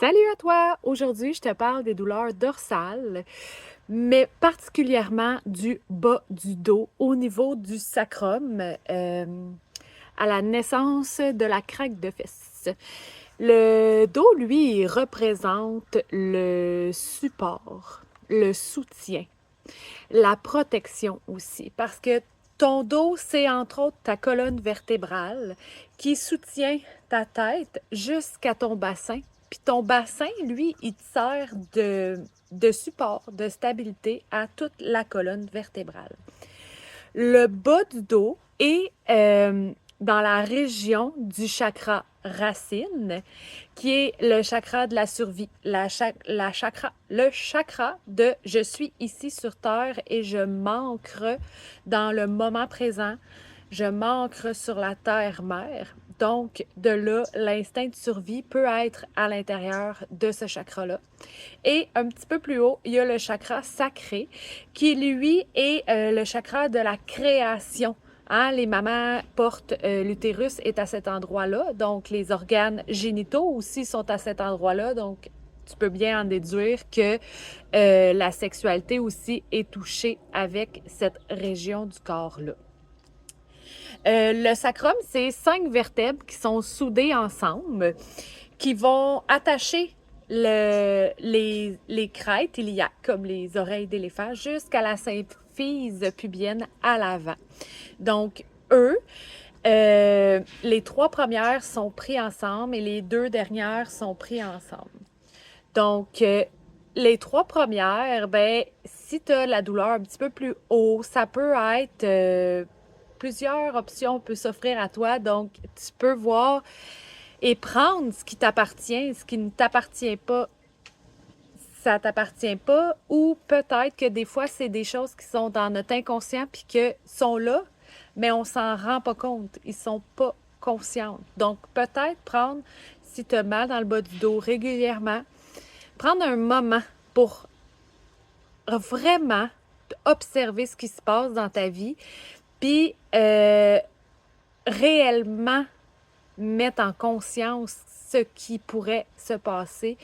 Salut à toi! Aujourd'hui, je te parle des douleurs dorsales, mais particulièrement du bas du dos, au niveau du sacrum, à la naissance de la craque de fesses. Le dos, lui, il représente le support, le soutien, la protection aussi, parce que ton dos, c'est entre autres ta colonne vertébrale qui soutient ta tête jusqu'à ton bassin. Puis ton bassin, lui, il te sert de support, de stabilité à toute la colonne vertébrale. Le bas du dos est dans la région du chakra racine, qui est le chakra de la survie, le chakra de je suis ici sur Terre et je m'ancre dans le moment présent, je m'ancre sur la terre-mère. Donc, de là, l'instinct de survie peut être à l'intérieur de ce chakra-là. Et un petit peu plus haut, il y a le chakra sacré, qui lui est le chakra de la création. Hein, les mamans portent, l'utérus est à cet endroit-là, donc les organes génitaux aussi sont à cet endroit-là, donc tu peux bien en déduire que la sexualité aussi est touchée avec cette région du corps-là. Le sacrum, c'est 5 vertèbres qui sont soudées ensemble, qui vont attacher les crêtes iliaques, comme les oreilles d'éléphant, jusqu'à la symphyse pubienne à l'avant. Donc, les 3 premières sont prises ensemble et les 2 dernières sont prises ensemble. Donc, les 3 premières, ben, si tu as la douleur un petit peu plus haut, ça peut être plusieurs options peuvent s'offrir à toi. Donc, tu peux voir et prendre ce qui t'appartient, ce qui ne t'appartient pas, ça t'appartient pas, ou peut-être que des fois, c'est des choses qui sont dans notre inconscient puis que sont là, mais on s'en rend pas compte. Ils sont pas conscients. Donc, peut-être prendre, si tu as mal dans le bas du dos régulièrement, prendre un moment pour vraiment observer ce qui se passe dans ta vie, puis réellement mettre en conscience ce qui pourrait se passer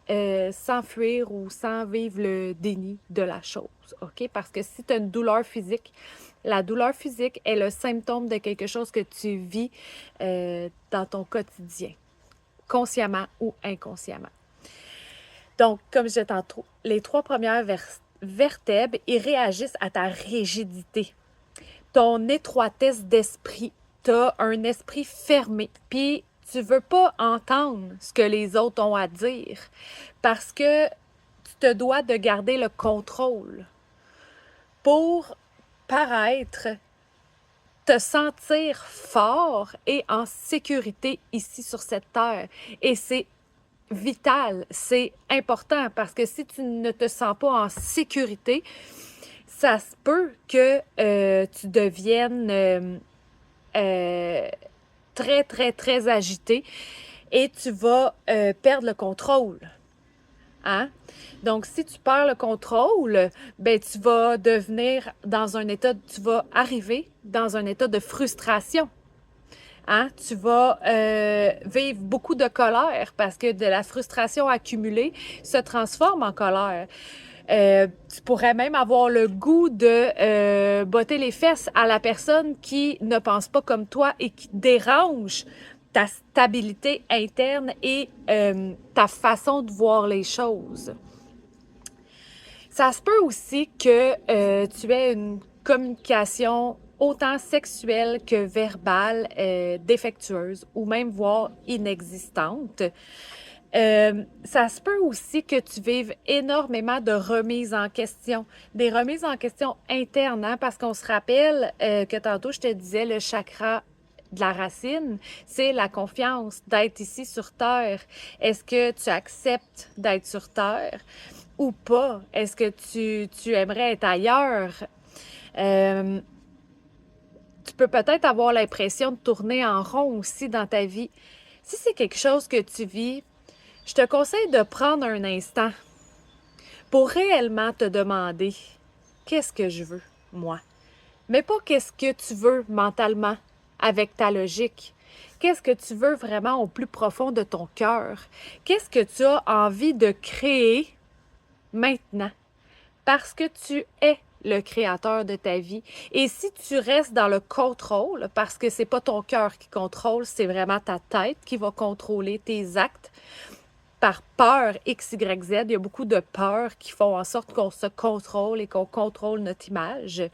sans fuir ou sans vivre le déni de la chose, OK? Parce que si tu as une douleur physique, la douleur physique est le symptôme de quelque chose que tu vis dans ton quotidien, consciemment ou inconsciemment. Donc, comme je disais tantôt, les 3 premières vertèbres, ils réagissent à ta rigidité, ton étroitesse d'esprit. Tu as un esprit fermé, puis tu veux pas entendre ce que les autres ont à dire parce que tu te dois de garder le contrôle pour paraître, te sentir fort et en sécurité ici sur cette terre. Et c'est vital, c'est important parce que si tu ne te sens pas en sécurité, ça se peut que tu deviennes très, très, très agité et tu vas perdre le contrôle. Hein? Donc, si tu perds le contrôle, ben, tu vas devenir dans un état, tu vas arriver dans un état de frustration. Hein? Tu vas vivre beaucoup de colère parce que de la frustration accumulée se transforme en colère. Tu pourrais même avoir le goût de botter les fesses à la personne qui ne pense pas comme toi et qui dérange ta stabilité interne et ta façon de voir les choses. Ça se peut aussi que tu aies une communication autant sexuelle que verbale défectueuse ou même voire inexistante. Ça se peut aussi que tu vives énormément de remises en question, des remises en question internes, hein, parce qu'on se rappelle que tantôt je te disais le chakra de la racine, c'est la confiance d'être ici sur Terre. Est-ce que tu acceptes d'être sur Terre ou pas? Est-ce que tu aimerais être ailleurs? Tu peux peut-être avoir l'impression de tourner en rond aussi dans ta vie. Si c'est quelque chose que tu vis, je te conseille de prendre un instant pour réellement te demander qu'est-ce que je veux, moi. Mais pas qu'est-ce que tu veux mentalement avec ta logique, Qu'est-ce que tu veux vraiment au plus profond de ton cœur? Qu'est-ce que tu as envie de créer maintenant? Parce que tu es le créateur de ta vie. Et si tu restes dans le contrôle, parce que c'est pas ton cœur qui contrôle, c'est vraiment ta tête qui va contrôler tes actes, par peur X, Y, Z, il y a beaucoup de peurs qui font en sorte qu'on se contrôle et qu'on contrôle notre image.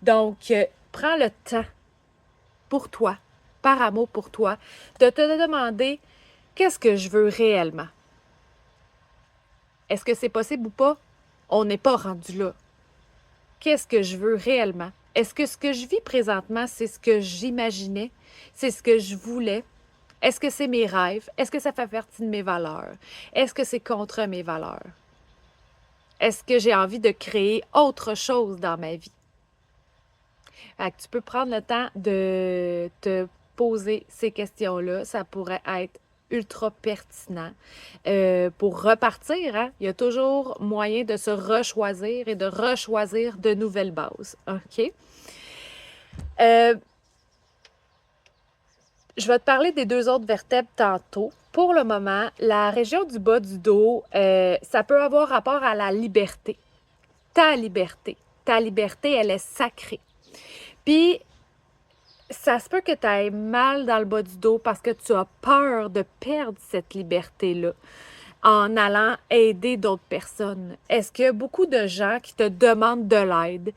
Donc, prends le temps pour toi, par amour pour toi, de te demander qu'est-ce que je veux réellement. Est-ce que c'est possible ou pas? On n'est pas rendu là. Qu'est-ce que je veux réellement? Est-ce que ce que je vis présentement, c'est ce que j'imaginais? C'est ce que je voulais? Est-ce que c'est mes rêves? Est-ce que ça fait partie de mes valeurs? Est-ce que c'est contre mes valeurs? Est-ce que j'ai envie de créer autre chose dans ma vie? Fait que tu peux prendre le temps de te poser ces questions-là. Ça pourrait être ultra pertinent. Pour repartir, hein, il y a toujours moyen de se rechoisir et de rechoisir de nouvelles bases. OK? Je vais te parler des 2 autres vertèbres tantôt. Pour le moment, la région du bas du dos, ça peut avoir rapport à la liberté. Ta liberté. Ta liberté, elle est sacrée. Puis, ça se peut que tu ailles mal dans le bas du dos parce que tu as peur de perdre cette liberté-là en allant aider d'autres personnes. Est-ce qu'il y a beaucoup de gens qui te demandent de l'aide?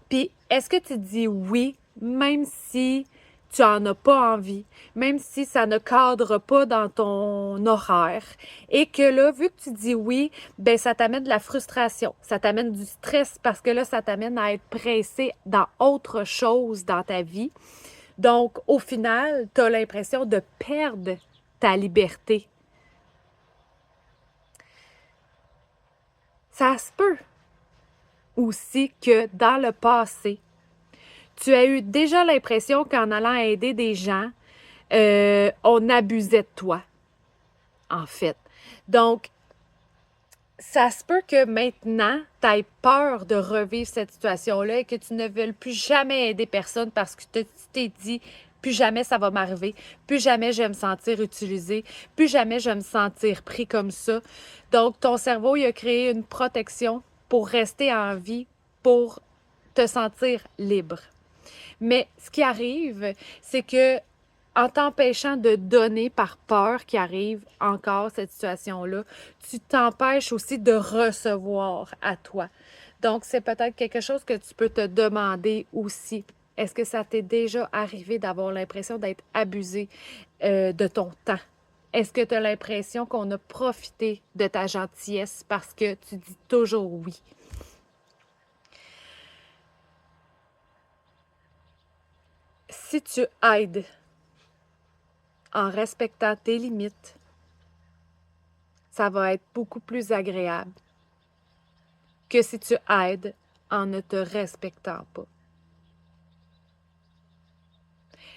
Puis, est-ce que tu dis oui, même si tu n'en as pas envie, même si ça ne cadre pas dans ton horaire, et que là, vu que tu dis oui, ben ça t'amène de la frustration, ça t'amène du stress parce que là, ça t'amène à être pressé dans autre chose dans ta vie. Donc, au final, tu as l'impression de perdre ta liberté. Ça se peut aussi que dans le passé, tu as eu déjà l'impression qu'en allant aider des gens, on abusait de toi, en fait. Donc, ça se peut que maintenant, tu aies peur de revivre cette situation-là et que tu ne veuilles plus jamais aider personne parce que tu t'es dit, plus jamais ça va m'arriver, plus jamais je vais me sentir utilisée, plus jamais je vais me sentir pris comme ça. Donc, ton cerveau, il a créé une protection pour rester en vie, pour te sentir libre. Mais ce qui arrive, c'est que en t'empêchant de donner par peur qu'il arrive encore cette situation-là, tu t'empêches aussi de recevoir à toi. Donc, c'est peut-être quelque chose que tu peux te demander aussi. Est-ce que ça t'est déjà arrivé d'avoir l'impression d'être abusé de ton temps? Est-ce que tu as l'impression qu'on a profité de ta gentillesse parce que tu dis toujours oui? Si tu aides en respectant tes limites, ça va être beaucoup plus agréable que si tu aides en ne te respectant pas.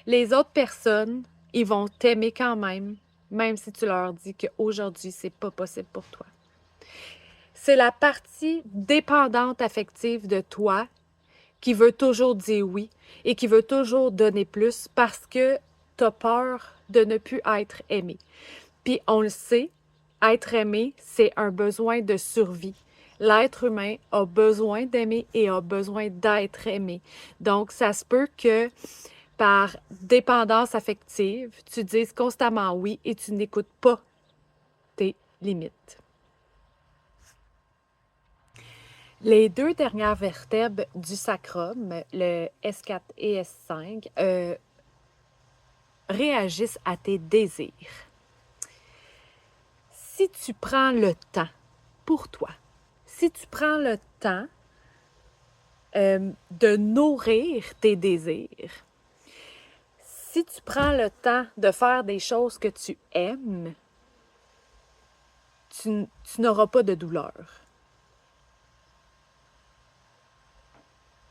Les autres personnes, ils vont t'aimer quand même, même si tu leur dis qu'aujourd'hui, c'est pas possible pour toi. C'est la partie dépendante affective de toi qui veut toujours dire oui et qui veut toujours donner plus parce que tu as peur de ne plus être aimé. Puis on le sait, être aimé, c'est un besoin de survie. L'être humain a besoin d'aimer et a besoin d'être aimé. Donc, ça se peut que par dépendance affective, tu dises constamment oui et tu n'écoutes pas tes limites. Les 2 dernières vertèbres du sacrum, le S4 et S5, réagissent à tes désirs. Si tu prends le temps pour toi, si tu prends le temps de nourrir tes désirs, si tu prends le temps de faire des choses que tu aimes, tu n'auras pas de douleur.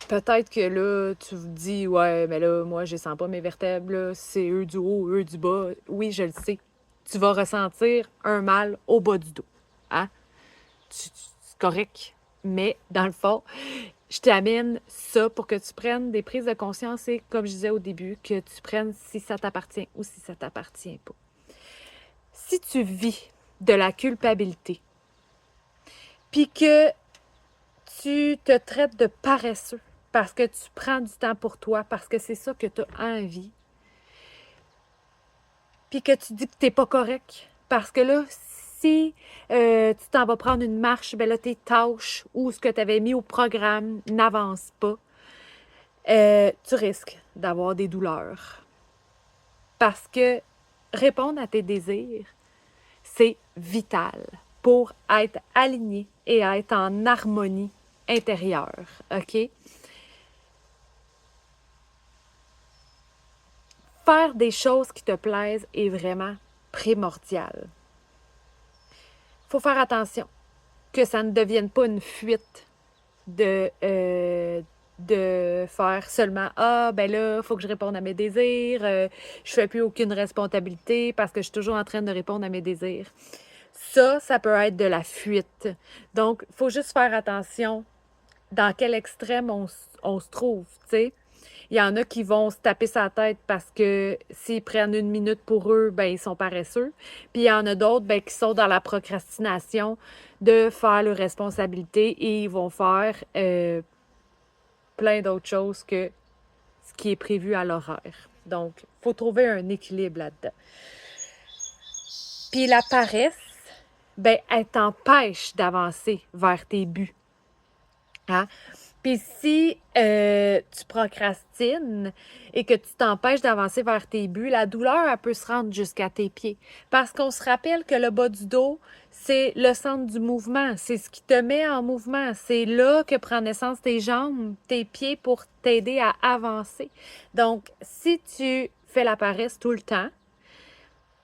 Peut-être que là, tu te dis, ouais, mais là, moi, je ne sens pas mes vertèbres, là, c'est eux du haut, eux du bas. Oui, je le sais. Tu vas ressentir un mal au bas du dos. Hein? C'est correct. Mais dans le fond, je t'amène ça pour que tu prennes des prises de conscience et, comme je disais au début, que tu prennes si ça t'appartient ou si ça t'appartient pas. Si tu vis de la culpabilité, puis que tu te traites de paresseux parce que tu prends du temps pour toi, parce que c'est ça que tu as envie, puis que tu dis que tu n'es pas correct, parce que là, si tu t'en vas prendre une marche, ben là, tes tâches ou ce que tu avais mis au programme n'avancent pas, tu risques d'avoir des douleurs. Parce que répondre à tes désirs, c'est vital pour être aligné et être en harmonie intérieure, OK? Faire des choses qui te plaisent est vraiment primordial. Il faut faire attention que ça ne devienne pas une fuite de faire seulement « Ah, ben là, il faut que je réponde à mes désirs, je fais plus aucune responsabilité parce que je suis toujours en train de répondre à mes désirs. » Ça peut être de la fuite. Donc, il faut juste faire attention dans quel extrême on se trouve, tu sais. Il y en a qui vont se taper sa tête parce que s'ils prennent une minute pour eux, ben ils sont paresseux. Puis il y en a d'autres ben, qui sont dans la procrastination de faire leurs responsabilités et ils vont faire plein d'autres choses que ce qui est prévu à l'horaire. Donc, il faut trouver un équilibre là-dedans. Puis la paresse, ben, elle t'empêche d'avancer vers tes buts. Hein? Puis si tu procrastines et que tu t'empêches d'avancer vers tes buts, la douleur, elle peut se rendre jusqu'à tes pieds. Parce qu'on se rappelle que le bas du dos, c'est le centre du mouvement. C'est ce qui te met en mouvement. C'est là que prend naissance tes jambes, tes pieds pour t'aider à avancer. Donc, si tu fais la paresse tout le temps,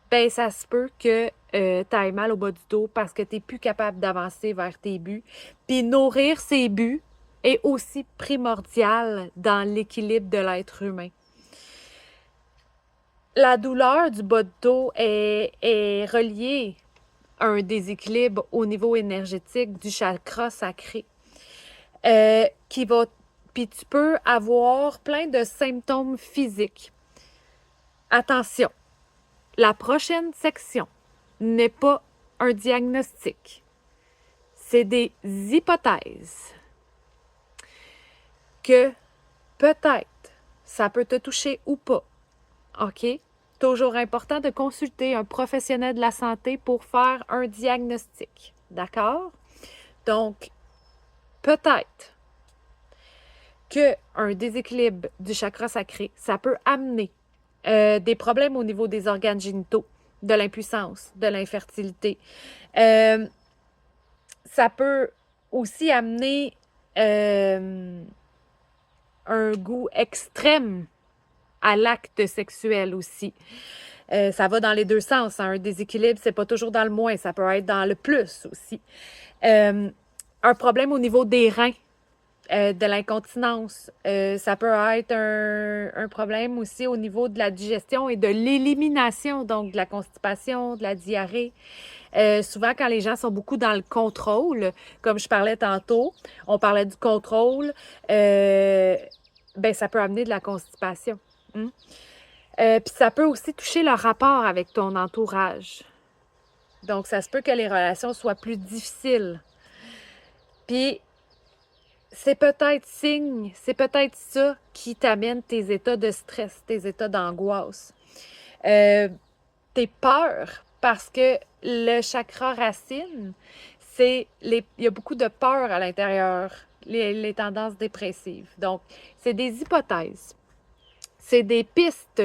ben ça se peut que tu ailles mal au bas du dos parce que tu n'es plus capable d'avancer vers tes buts. Puis nourrir ces buts est aussi primordial dans l'équilibre de l'être humain. La douleur du bas de dos est reliée à un déséquilibre au niveau énergétique du chakra sacré. Puis tu peux avoir plein de symptômes physiques. Attention, la prochaine section n'est pas un diagnostic. C'est des hypothèses que peut-être ça peut te toucher ou pas. OK? Toujours important de consulter un professionnel de la santé pour faire un diagnostic. D'accord? Donc, peut-être qu'un déséquilibre du chakra sacré, ça peut amener des problèmes au niveau des organes génitaux, de l'impuissance, de l'infertilité. Ça peut aussi amener un goût extrême à l'acte sexuel aussi. Ça va dans les deux sens. Hein. Un déséquilibre, c'est pas toujours dans le moins, ça peut être dans le plus aussi. Un problème au niveau des reins, de l'incontinence. Ça peut être un problème aussi au niveau de la digestion et de l'élimination, donc de la constipation, de la diarrhée. Souvent, quand les gens sont beaucoup dans le contrôle, comme je parlais tantôt, on parlait du contrôle, ben ça peut amener de la constipation. Puis ça peut aussi toucher le rapport avec ton entourage. Donc, ça se peut que les relations soient plus difficiles. Puis, c'est peut-être ça qui t'amène tes états de stress, tes états d'angoisse. Tes peurs, parce que le chakra racine, il y a beaucoup de peur à l'intérieur, les tendances dépressives. Donc, c'est des hypothèses. C'est des pistes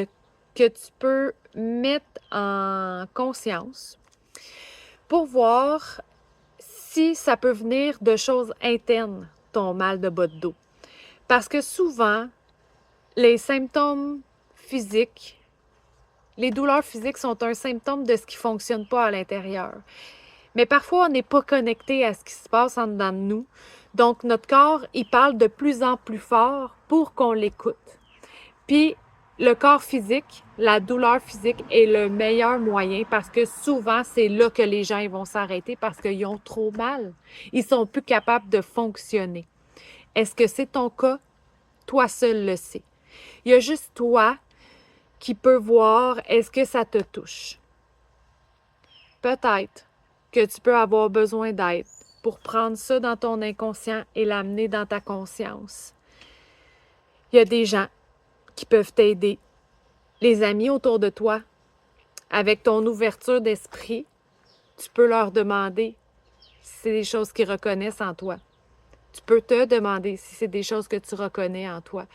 que tu peux mettre en conscience pour voir si ça peut venir de choses internes, ton mal de bas de dos. Parce que souvent, les symptômes physiques, les douleurs physiques sont un symptôme de ce qui ne fonctionne pas à l'intérieur. Mais parfois, on n'est pas connecté à ce qui se passe en dedans de nous. Donc, notre corps, il parle de plus en plus fort pour qu'on l'écoute. Puis, le corps physique, la douleur physique est le meilleur moyen parce que souvent, c'est là que les gens ils vont s'arrêter parce qu'ils ont trop mal. Ils sont plus capables de fonctionner. Est-ce que c'est ton cas? Toi seul le sais. Il y a juste toi qui peux voir est-ce que ça te touche. Peut-être que tu peux avoir besoin d'aide pour prendre ça dans ton inconscient et l'amener dans ta conscience. Il y a des gens qui peuvent t'aider. Les amis autour de toi, avec ton ouverture d'esprit, tu peux leur demander si c'est des choses qu'ils reconnaissent en toi. Tu peux te demander si c'est des choses que tu reconnais en toi.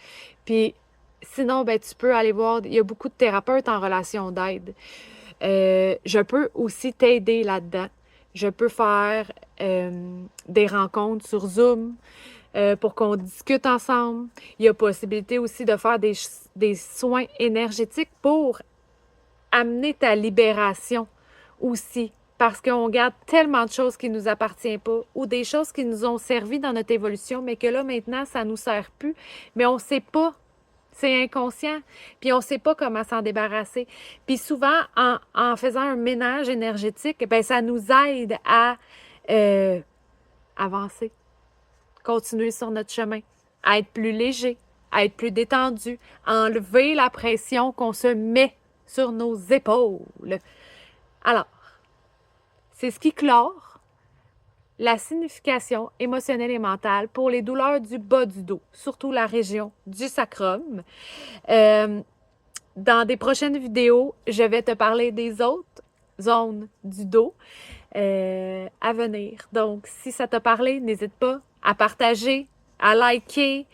Puis, sinon, ben, tu peux aller voir, il y a beaucoup de thérapeutes en relation d'aide. Je peux aussi t'aider là-dedans. Je peux faire des rencontres sur Zoom pour qu'on discute ensemble. Il y a possibilité aussi de faire des soins énergétiques pour amener ta libération aussi. Parce qu'on garde tellement de choses qui ne nous appartiennent pas ou des choses qui nous ont servi dans notre évolution, mais que là, maintenant, ça ne nous sert plus. Mais on ne sait pas. C'est inconscient. Puis on ne sait pas comment s'en débarrasser. Puis souvent, en faisant un ménage énergétique, ben ça nous aide à avancer, continuer sur notre chemin, à être plus léger, à être plus détendu, à enlever la pression qu'on se met sur nos épaules. Alors, c'est ce qui clore la signification émotionnelle et mentale pour les douleurs du bas du dos, surtout la région du sacrum. Dans des prochaines vidéos, je vais te parler des autres zones du dos à venir. Donc, si ça t'a parlé, n'hésite pas à partager, à liker,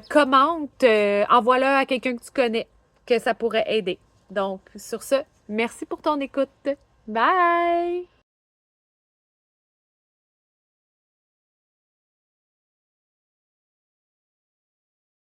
commente, envoie-le à quelqu'un que tu connais, que ça pourrait aider. Donc, sur ce, merci pour ton écoute. Bye!